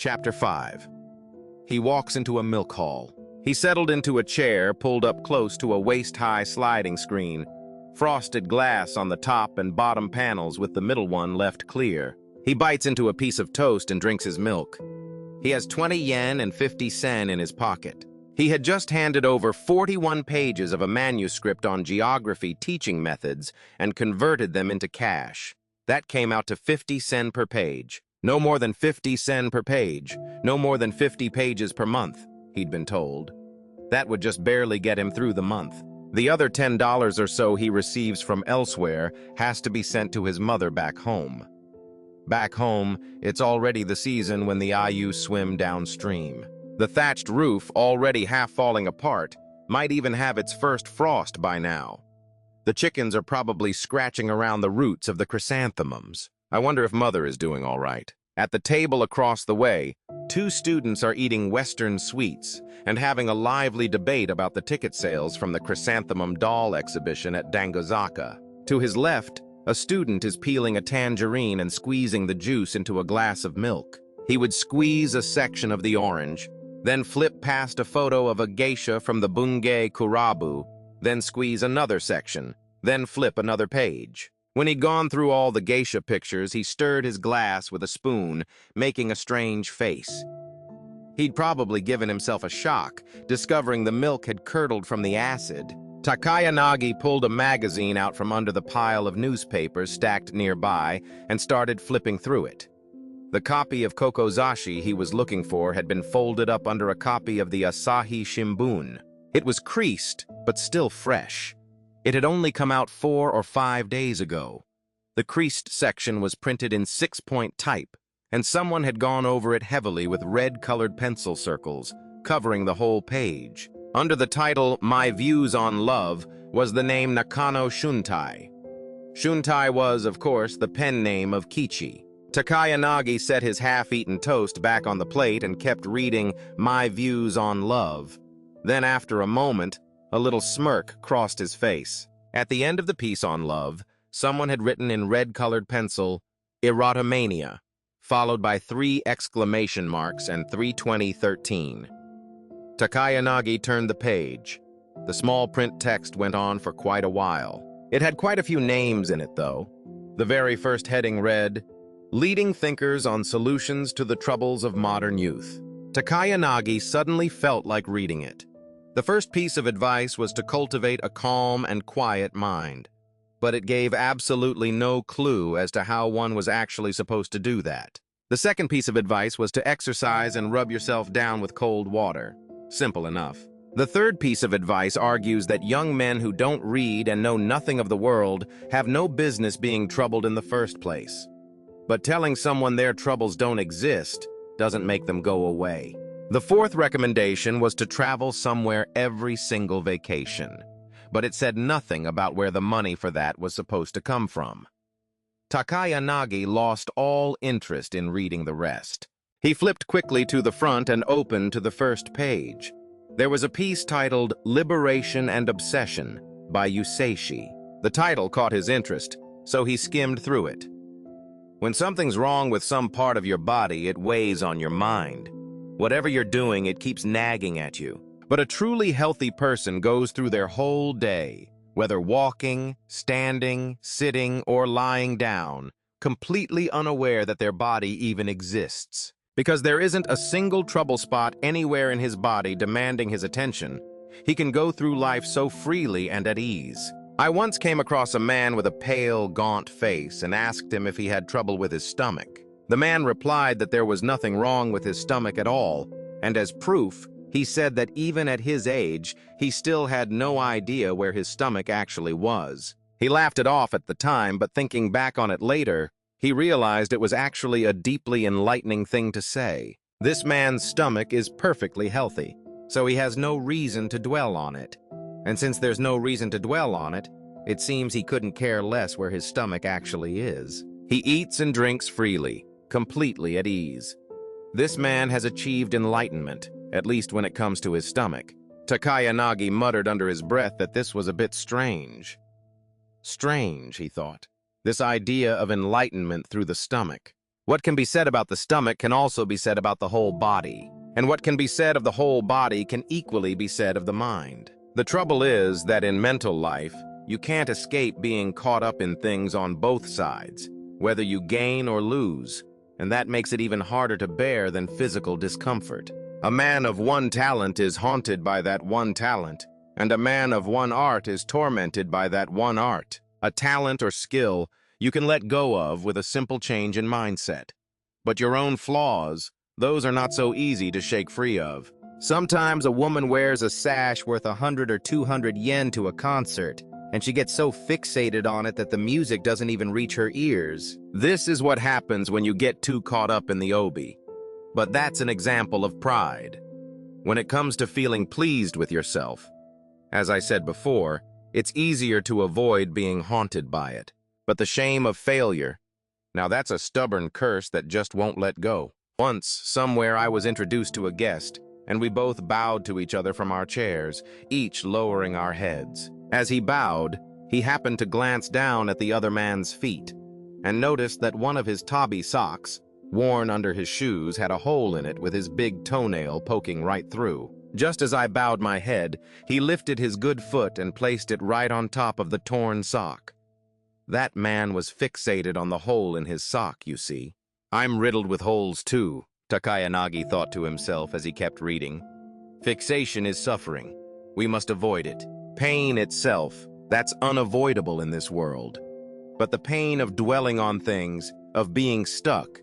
Chapter 5. He walks into a milk hall. He settled into a chair pulled up close to a waist-high sliding screen, frosted glass on the top and bottom panels with the middle one left clear. He bites into a piece of toast and drinks his milk. He has 20 yen and 50 sen in his pocket. He had just handed over 41 pages of a manuscript on geography teaching methods and converted them into cash. That came out to 50 sen per page. No more than 50 sen per page. No more than 50 pages per month, he'd been told. That would just barely get him through the month. The other $10 or so he receives from elsewhere has to be sent to his mother back home. Back home, it's already the season when the IU swim downstream. The thatched roof, already half falling apart, might even have its first frost by now. The chickens are probably scratching around the roots of the chrysanthemums. I wonder if Mother is doing all right. At the table across the way, two students are eating Western sweets and having a lively debate about the ticket sales from the chrysanthemum doll exhibition at Dangozaka. To his left, a student is peeling a tangerine and squeezing the juice into a glass of milk. He would squeeze a section of the orange, then flip past a photo of a geisha from the Bungei Kurabu, then squeeze another section, then flip another page. When he'd gone through all the geisha pictures, he stirred his glass with a spoon, making a strange face. He'd probably given himself a shock, discovering the milk had curdled from the acid. Takayanagi pulled a magazine out from under the pile of newspapers stacked nearby and started flipping through it. The copy of Kokozashi he was looking for had been folded up under a copy of the Asahi Shimbun. It was creased, but still fresh. It had only come out 4 or 5 days ago. The creased section was printed in 6-point type, and someone had gone over it heavily with red-colored pencil circles, covering the whole page. Under the title, My Views on Love, was the name Nakano Shuntai. Shuntai was, of course, the pen name of Kichi. Takayanagi set his half-eaten toast back on the plate and kept reading My Views on Love. Then, after a moment, a little smirk crossed his face. At the end of the piece on love, someone had written in red-colored pencil, Erotomania, followed by 3 exclamation marks and 32013. Takayanagi turned the page. The small print text went on for quite a while. It had quite a few names in it, though. The very first heading read, Leading Thinkers on Solutions to the Troubles of Modern Youth. Takayanagi suddenly felt like reading it. The first piece of advice was to cultivate a calm and quiet mind, but it gave absolutely no clue as to how one was actually supposed to do that. The second piece of advice was to exercise and rub yourself down with cold water. Simple enough. The third piece of advice argues that young men who don't read and know nothing of the world have no business being troubled in the first place. But telling someone their troubles don't exist doesn't make them go away. The fourth recommendation was to travel somewhere every single vacation, but it said nothing about where the money for that was supposed to come from. Takayanagi lost all interest in reading the rest. He flipped quickly to the front and opened to the first page. There was a piece titled Liberation and Obsession by Yuseishi. The title caught his interest, so he skimmed through it. When something's wrong with some part of your body, it weighs on your mind. Whatever you're doing, it keeps nagging at you. But a truly healthy person goes through their whole day, whether walking, standing, sitting, or lying down, completely unaware that their body even exists. Because there isn't a single trouble spot anywhere in his body demanding his attention, he can go through life so freely and at ease. I once came across a man with a pale, gaunt face and asked him if he had trouble with his stomach. The man replied that there was nothing wrong with his stomach at all, and as proof, he said that even at his age, he still had no idea where his stomach actually was. He laughed it off at the time, but thinking back on it later, he realized it was actually a deeply enlightening thing to say. This man's stomach is perfectly healthy, so he has no reason to dwell on it. And since there's no reason to dwell on it, it seems he couldn't care less where his stomach actually is. He eats and drinks freely, completely at ease. This man has achieved enlightenment, at least when it comes to his stomach. Takayanagi muttered under his breath that this was a bit strange. Strange, he thought. This idea of enlightenment through the stomach. What can be said about the stomach can also be said about the whole body. And what can be said of the whole body can equally be said of the mind. The trouble is that in mental life, you can't escape being caught up in things on both sides, whether you gain or lose, and that makes it even harder to bear than physical discomfort. A man of one talent is haunted by that one talent, and a man of one art is tormented by that one art. A talent or skill you can let go of with a simple change in mindset. But your own flaws, those are not so easy to shake free of. Sometimes a woman wears a sash worth 100 or 200 yen to a concert, and she gets so fixated on it that the music doesn't even reach her ears. This is what happens when you get too caught up in the obi. But that's an example of pride. When it comes to feeling pleased with yourself, as I said before, it's easier to avoid being haunted by it. But the shame of failure, now that's a stubborn curse that just won't let go. Once, somewhere, I was introduced to a guest, and we both bowed to each other from our chairs, each lowering our heads. As he bowed, he happened to glance down at the other man's feet, and noticed that one of his tabi socks, worn under his shoes, had a hole in it with his big toenail poking right through. Just as I bowed my head, he lifted his good foot and placed it right on top of the torn sock. That man was fixated on the hole in his sock, you see. I'm riddled with holes too, Takayanagi thought to himself as he kept reading. Fixation is suffering. We must avoid it. Pain itself, that's unavoidable in this world. But the pain of dwelling on things, of being stuck,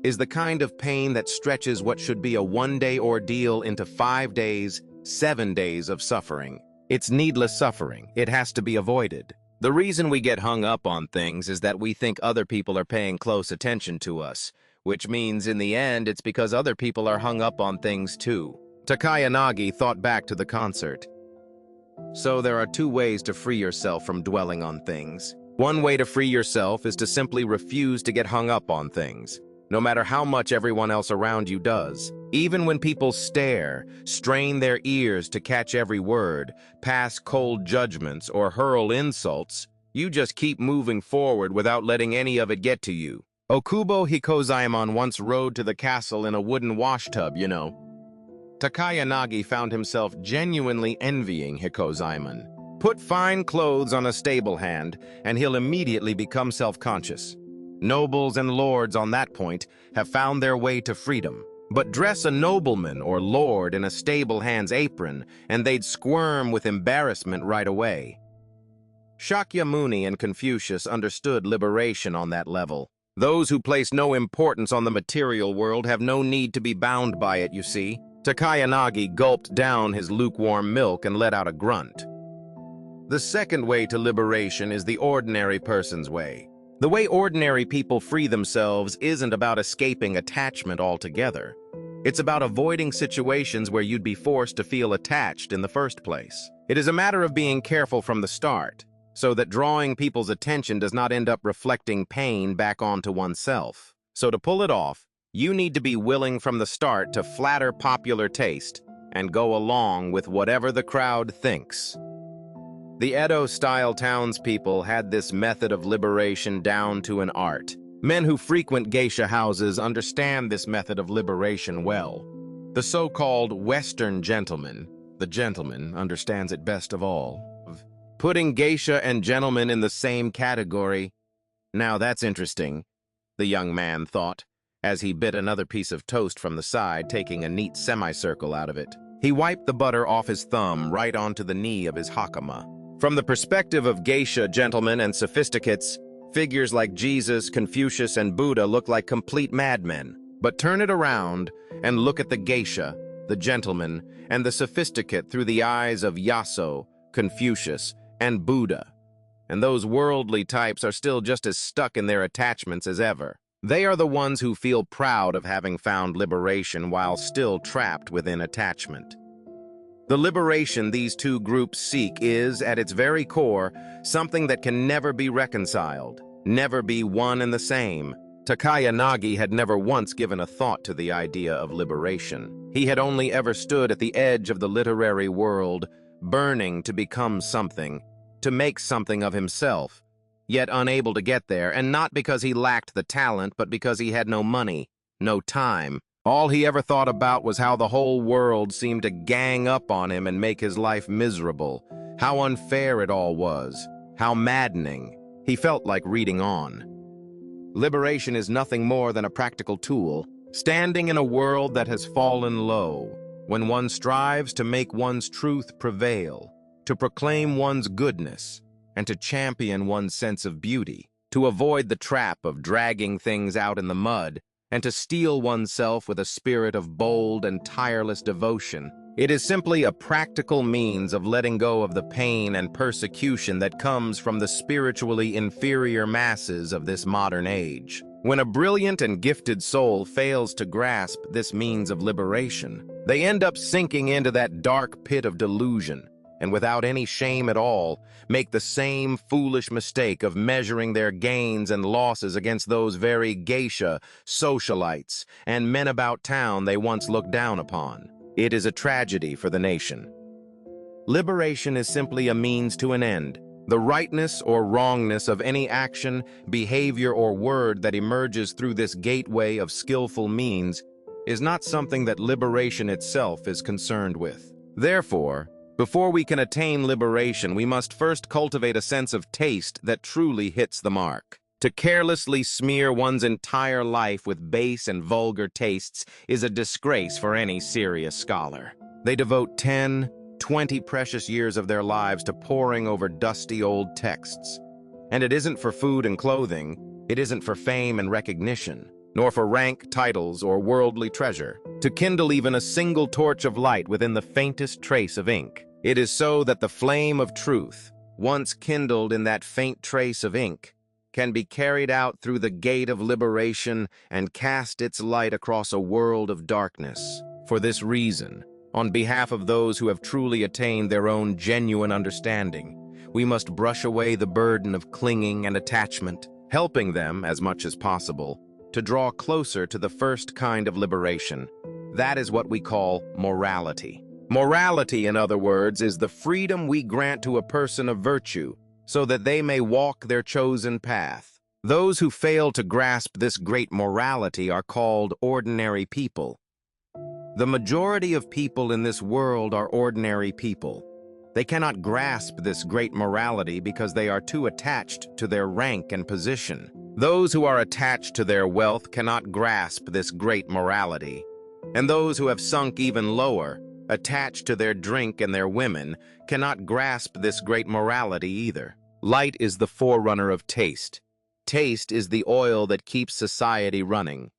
is the kind of pain that stretches what should be a one-day ordeal into 5 days, 7 days of suffering. It's needless suffering. It has to be avoided. The reason we get hung up on things is that we think other people are paying close attention to us, which means in the end it's because other people are hung up on things too. Takayanagi thought back to the concert. So there are 2 ways to free yourself from dwelling on things. One way to free yourself is to simply refuse to get hung up on things, no matter how much everyone else around you does. Even when people stare, strain their ears to catch every word, pass cold judgments, or hurl insults, you just keep moving forward without letting any of it get to you. Okubo Hikozaemon once rode to the castle in a wooden washtub, you know. Takayanagi found himself genuinely envying Hikozaemon. Put fine clothes on a stable hand, and he'll immediately become self-conscious. Nobles and lords on that point have found their way to freedom. But dress a nobleman or lord in a stable hand's apron, and they'd squirm with embarrassment right away. Shakyamuni and Confucius understood liberation on that level. Those who place no importance on the material world have no need to be bound by it, you see. Takayanagi gulped down his lukewarm milk and let out a grunt. The second way to liberation is the ordinary person's way. The way ordinary people free themselves isn't about escaping attachment altogether. It's about avoiding situations where you'd be forced to feel attached in the first place. It is a matter of being careful from the start, so that drawing people's attention does not end up reflecting pain back onto oneself. So to pull it off, you need to be willing from the start to flatter popular taste and go along with whatever the crowd thinks. The Edo-style townspeople had this method of liberation down to an art. Men who frequent geisha houses understand this method of liberation well. The so-called Western gentleman, the gentleman, understands it best of all. Putting geisha and gentleman in the same category. Now that's interesting, the young man thought, as he bit another piece of toast from the side, taking a neat semicircle out of it. He wiped the butter off his thumb right onto the knee of his hakama. From the perspective of geisha gentlemen and sophisticates, figures like Jesus, Confucius, and Buddha look like complete madmen. But turn it around and look at the geisha, the gentleman, and the sophisticate through the eyes of Yaso, Confucius, and Buddha. And those worldly types are still just as stuck in their attachments as ever. They are the ones who feel proud of having found liberation while still trapped within attachment. The liberation these 2 groups seek is, at its very core, something that can never be reconciled, never be one and the same. Takayanagi had never once given a thought to the idea of liberation. He had only ever stood at the edge of the literary world, burning to become something, to make something of himself, yet unable to get there, and not because he lacked the talent, but because he had no money, no time. All he ever thought about was how the whole world seemed to gang up on him and make his life miserable, how unfair it all was, how maddening. He felt like reading on. Liberation is nothing more than a practical tool, standing in a world that has fallen low, when one strives to make one's truth prevail, to proclaim one's goodness, and to champion one's sense of beauty, to avoid the trap of dragging things out in the mud, and to steel oneself with a spirit of bold and tireless devotion. It is simply a practical means of letting go of the pain and persecution that comes from the spiritually inferior masses of this modern age. When a brilliant and gifted soul fails to grasp this means of liberation, they end up sinking into that dark pit of delusion, and without any shame at all, make the same foolish mistake of measuring their gains and losses against those very geisha, socialites, and men about town they once looked down upon. It is a tragedy for the nation. Liberation is simply a means to an end. The rightness or wrongness of any action, behavior, or word that emerges through this gateway of skillful means is not something that liberation itself is concerned with. Therefore, before we can attain liberation, we must first cultivate a sense of taste that truly hits the mark. To carelessly smear one's entire life with base and vulgar tastes is a disgrace for any serious scholar. They devote 10, 20 precious years of their lives to poring over dusty old texts. And it isn't for food and clothing, it isn't for fame and recognition, nor for rank, titles, or worldly treasure, to kindle even a single torch of light within the faintest trace of ink. It is so that the flame of truth, once kindled in that faint trace of ink, can be carried out through the gate of liberation and cast its light across a world of darkness. For this reason, on behalf of those who have truly attained their own genuine understanding, we must brush away the burden of clinging and attachment, helping them, as much as possible, to draw closer to the first kind of liberation. That is what we call morality. Morality, in other words, is the freedom we grant to a person of virtue, so that they may walk their chosen path. Those who fail to grasp this great morality are called ordinary people. The majority of people in this world are ordinary people. They cannot grasp this great morality because they are too attached to their rank and position. Those who are attached to their wealth cannot grasp this great morality. And those who have sunk even lower, attached to their drink and their women, cannot grasp this great morality either. Light is the forerunner of taste. Taste is the oil that keeps society running.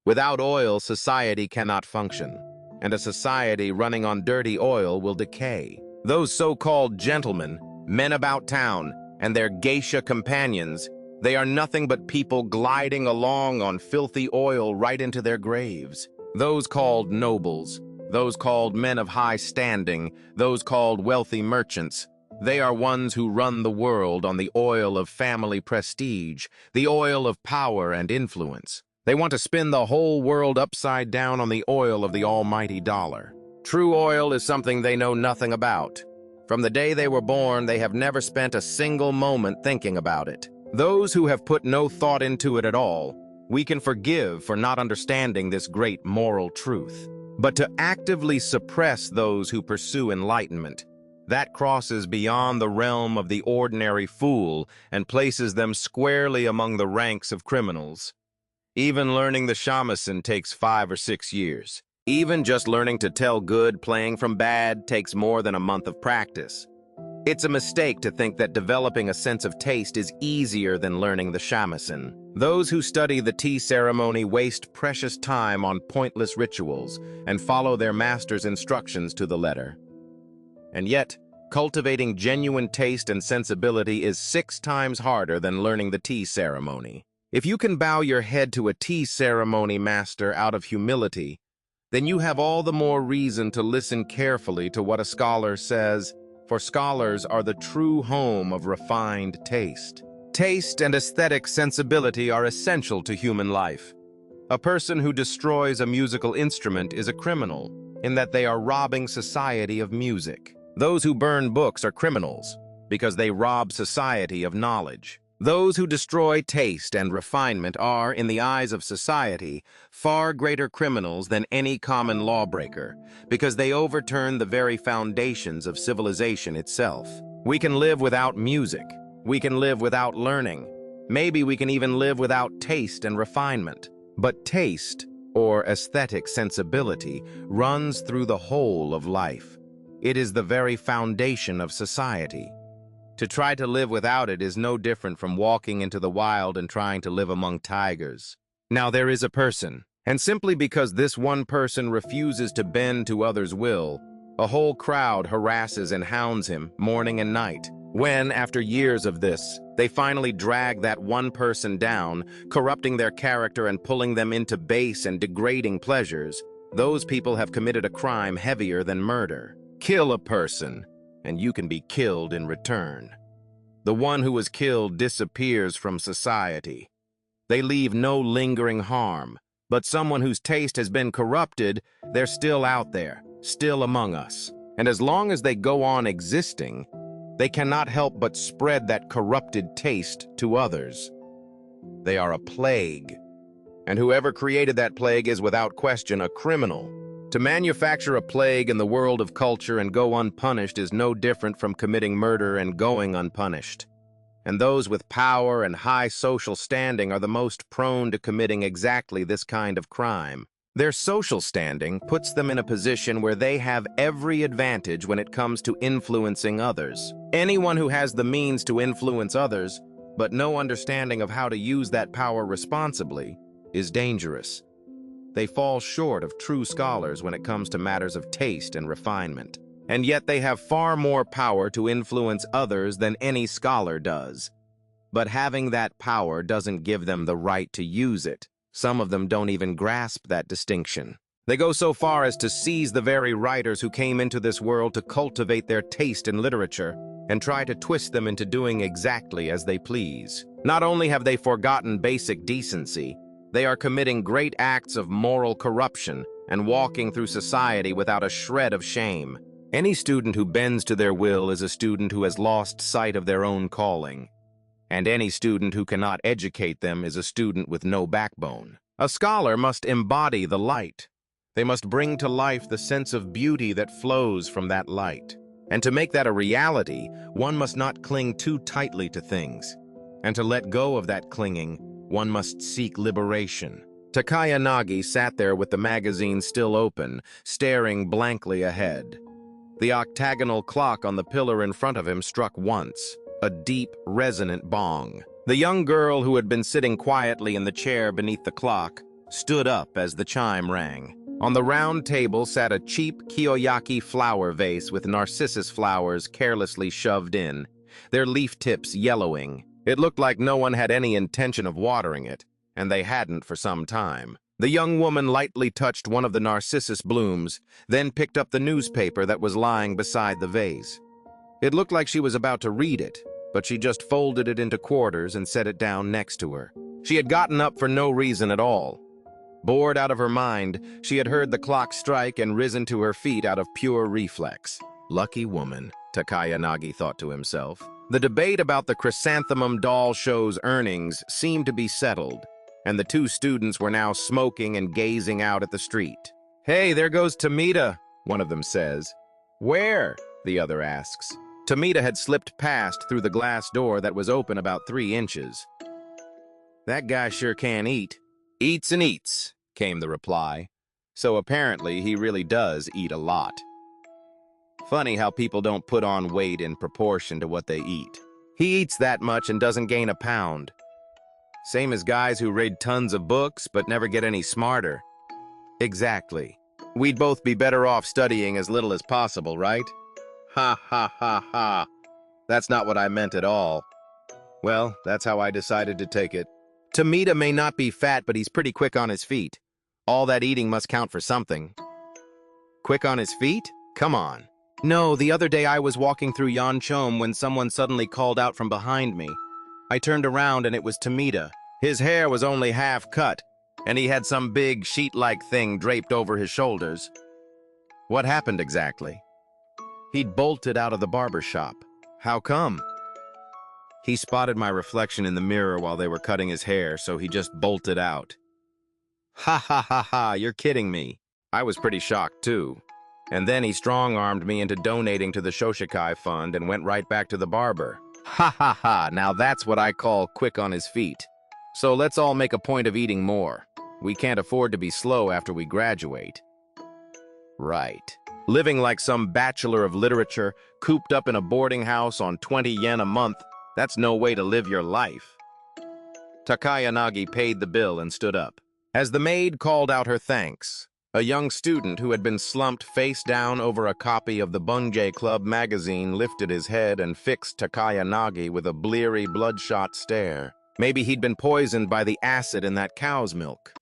Without oil, society cannot function, and a society running on dirty oil will decay. Those so-called gentlemen, men about town, and their geisha companions, they are nothing but people gliding along on filthy oil right into their graves. Those called nobles, those called men of high standing, those called wealthy merchants, they are ones who run the world on the oil of family prestige, the oil of power and influence. They want to spin the whole world upside down on the oil of the almighty dollar. True oil is something they know nothing about. From the day they were born, they have never spent a single moment thinking about it. Those who have put no thought into it at all, we can forgive for not understanding this great moral truth. But to actively suppress those who pursue enlightenment, that crosses beyond the realm of the ordinary fool and places them squarely among the ranks of criminals. Even learning the shamisen takes 5 or 6 years. Even just learning to tell good playing from bad takes more than a month of practice. It's a mistake to think that developing a sense of taste is easier than learning the shamisen. Those who study the tea ceremony waste precious time on pointless rituals and follow their master's instructions to the letter. And yet, cultivating genuine taste and sensibility is 6 times harder than learning the tea ceremony. If you can bow your head to a tea ceremony master out of humility, then you have all the more reason to listen carefully to what a scholar says, for scholars are the true home of refined taste. Taste and aesthetic sensibility are essential to human life. A person who destroys a musical instrument is a criminal, in that they are robbing society of music. Those who burn books are criminals, because they rob society of knowledge. Those who destroy taste and refinement are, in the eyes of society, far greater criminals than any common lawbreaker, because they overturn the very foundations of civilization itself. We can live without music. We can live without learning. Maybe we can even live without taste and refinement. But taste, or aesthetic sensibility, runs through the whole of life. It is the very foundation of society. To try to live without it is no different from walking into the wild and trying to live among tigers. Now there is a person, and simply because this one person refuses to bend to others' will, a whole crowd harasses and hounds him morning and night. When, after years of this, they finally drag that one person down, corrupting their character and pulling them into base and degrading pleasures, those people have committed a crime heavier than murder. Kill a person, and you can be killed in return. The one who is killed disappears from society. They leave no lingering harm, but someone whose taste has been corrupted, they're still out there, still among us. And as long as they go on existing, they cannot help but spread that corrupted taste to others. They are a plague, and whoever created that plague is without question a criminal. To manufacture a plague in the world of culture and go unpunished is no different from committing murder and going unpunished. And those with power and high social standing are the most prone to committing exactly this kind of crime. Their social standing puts them in a position where they have every advantage when it comes to influencing others. Anyone who has the means to influence others, but no understanding of how to use that power responsibly, is dangerous. They fall short of true scholars when it comes to matters of taste and refinement. And yet they have far more power to influence others than any scholar does. But having that power doesn't give them the right to use it. Some of them don't even grasp that distinction. They go so far as to seize the very writers who came into this world to cultivate their taste in literature and try to twist them into doing exactly as they please. Not only have they forgotten basic decency, they are committing great acts of moral corruption and walking through society without a shred of shame. Any student who bends to their will is a student who has lost sight of their own calling. And any student who cannot educate them is a student with no backbone. A scholar must embody the light. They must bring to life the sense of beauty that flows from that light. And to make that a reality, one must not cling too tightly to things. And to let go of that clinging, one must seek liberation. Takaya Nagi sat there with the magazine still open, staring blankly ahead. The octagonal clock on the pillar in front of him struck once, a deep, resonant bong. The young girl who had been sitting quietly in the chair beneath the clock stood up as the chime rang. On the round table sat a cheap kiyoyaki flower vase with narcissus flowers carelessly shoved in, their leaf tips yellowing. It looked like no one had any intention of watering it, and they hadn't for some time. The young woman lightly touched one of the narcissus blooms, then picked up the newspaper that was lying beside the vase. It looked like she was about to read it, but she just folded it into quarters and set it down next to her. She had gotten up for no reason at all. Bored out of her mind, she had heard the clock strike and risen to her feet out of pure reflex. Lucky woman, Takaya Nagi thought to himself. The debate about the Chrysanthemum Doll Show's earnings seemed to be settled, and the two students were now smoking and gazing out at the street. "Hey, there goes Tomita," one of them says. "Where?" the other asks. Tomita had slipped past through the glass door that was open about 3 inches. "That guy sure can eat." "Eats and eats," came the reply. So apparently he really does eat a lot. Funny how people don't put on weight in proportion to what they eat. He eats that much and doesn't gain a pound. Same as guys who read tons of books but never get any smarter. Exactly. We'd both be better off studying as little as possible, right? Ha ha ha ha. That's not what I meant at all. Well, that's how I decided to take it. Tomita may not be fat, but he's pretty quick on his feet. All that eating must count for something. Quick on his feet? Come on. No, the other day I was walking through Yeoncheom when someone suddenly called out from behind me. I turned around and it was Tomita. His hair was only half cut, and he had some big sheet-like thing draped over his shoulders. What happened exactly? He'd bolted out of the barber shop. How come? He spotted my reflection in the mirror while they were cutting his hair, so he just bolted out. Ha ha ha ha, you're kidding me. I was pretty shocked too. And then he strong-armed me into donating to the Shoshikai fund and went right back to the barber. Ha ha ha, now that's what I call quick on his feet. So let's all make a point of eating more. We can't afford to be slow after we graduate. Right. Living like some bachelor of literature, cooped up in a boarding house on 20 yen a month, that's no way to live your life. Takayanagi paid the bill and stood up. As the maid called out her thanks, a young student who had been slumped face down over a copy of the Bunjei Club magazine lifted his head and fixed Takayanagi with a bleary, bloodshot stare. Maybe he'd been poisoned by the acid in that cow's milk.